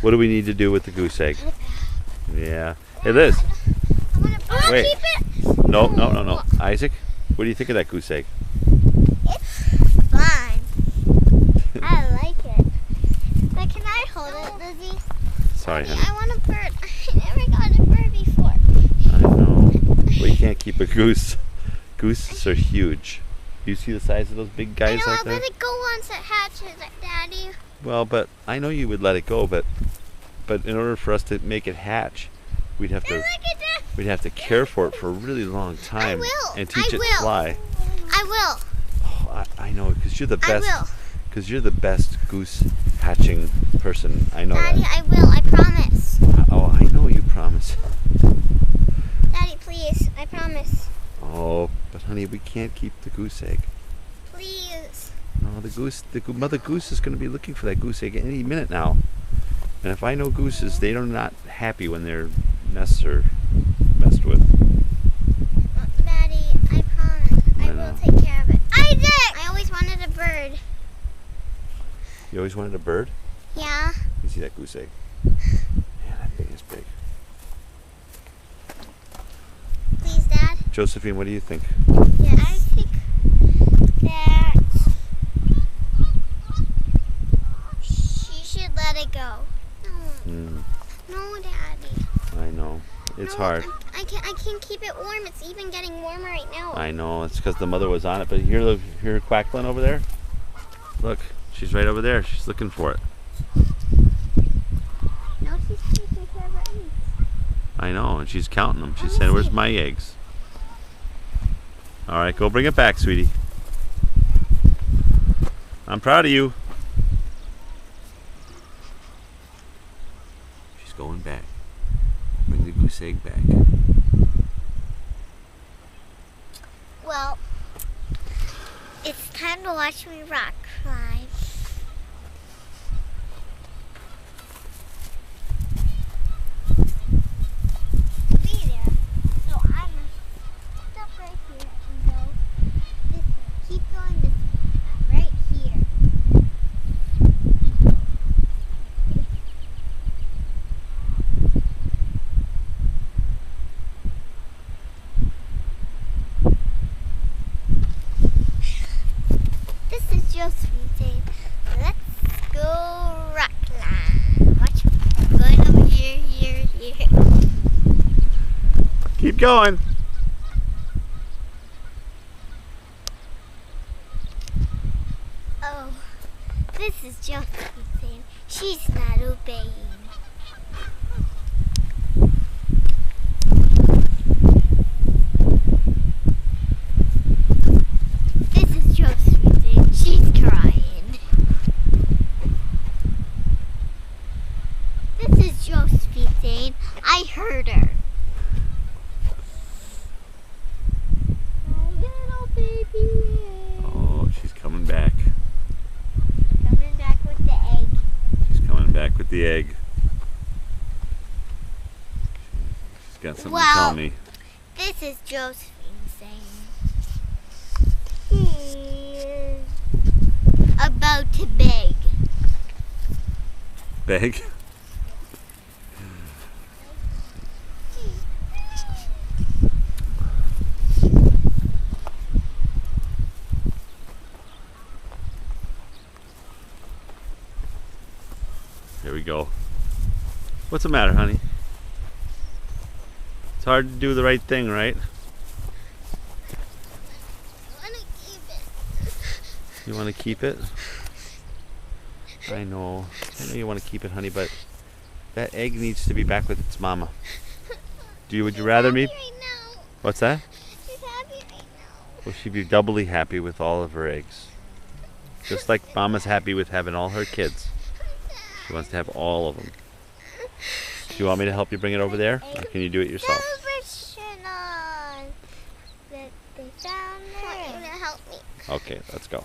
What do we need to do with the goose egg? Yeah. Hey, Liz. Wait. Keep it. No. Isaac, what do you think of that goose egg? It's fine. I like it. But can I hold it, Lizzy? Sorry, Daddy, honey. I want a bird. I never got a bird before. I know. Well, you can't keep a goose. Gooses are huge. You see the size of those big guys I know, out I'll there? let it go once it hatches, Daddy. Well, but I know you would let it go, but in order for us to make it hatch, we'd have to care for it for a really long time. I will. And teach it to fly. I will. Oh, I know, because you're the best. I will. Because you're the best goose hatching person. I know Daddy, that. I will. I promise. Oh, I know you promise. Daddy, please. I promise. Oh, but honey, we can't keep the goose egg. Please. No, the mother goose is going to be looking for that goose egg any minute now. And if I know gooses, they are not happy when their nests are messed with. Daddy, I promise. I know. will take care of it. Isaac! I always wanted a bird. You always wanted a bird? Yeah. You see that goose egg? Yeah, that thing is big. Please, Dad. Josephine, what do you think? Yes. I think that she should let it go. No, no, Daddy. I know. It's hard. I can't keep it warm. It's even getting warmer right now. I know. It's because the mother was on it. But hear her quackling over there? Look, she's right over there. She's looking for it. No, she's taking care of her eggs. I know, and she's counting them. She's saying, "Where's my eggs?" All right, go bring it back, sweetie. I'm proud of you. She's going back. Bring the goose egg back. Well, it's time to watch me rock climb. Be there. So I'm gonna stop right here and go this way. Keep going this way. I'm right here. This is Josephine saying, let's go rock climb. Watch me. I'm going over here, here, here. Keep going. Oh, this is Josephine saying, she's not obeying. This is Josephine saying, she's crying. This is Josephine saying, I heard her. Oh, little baby. Oh, she's coming back. Coming back with the egg. She's coming back with the egg. She's got something to tell me. This is Josephine saying she's about to beg. Beg? Here we go. What's the matter, honey? It's hard to do the right thing, right? I want to keep it. You want to keep it? I know you want to keep it, honey, but that egg needs to be back with its mama. Would you rather me? Right now. What's that? She's happy right now. Well, she'd be doubly happy with all of her eggs. Just like mama's happy with having all her kids. She wants to have all of them. Do you want me to help you bring it over there? Or can you do it yourself? Celebration on that they found her. I want you to help me. Okay, let's go.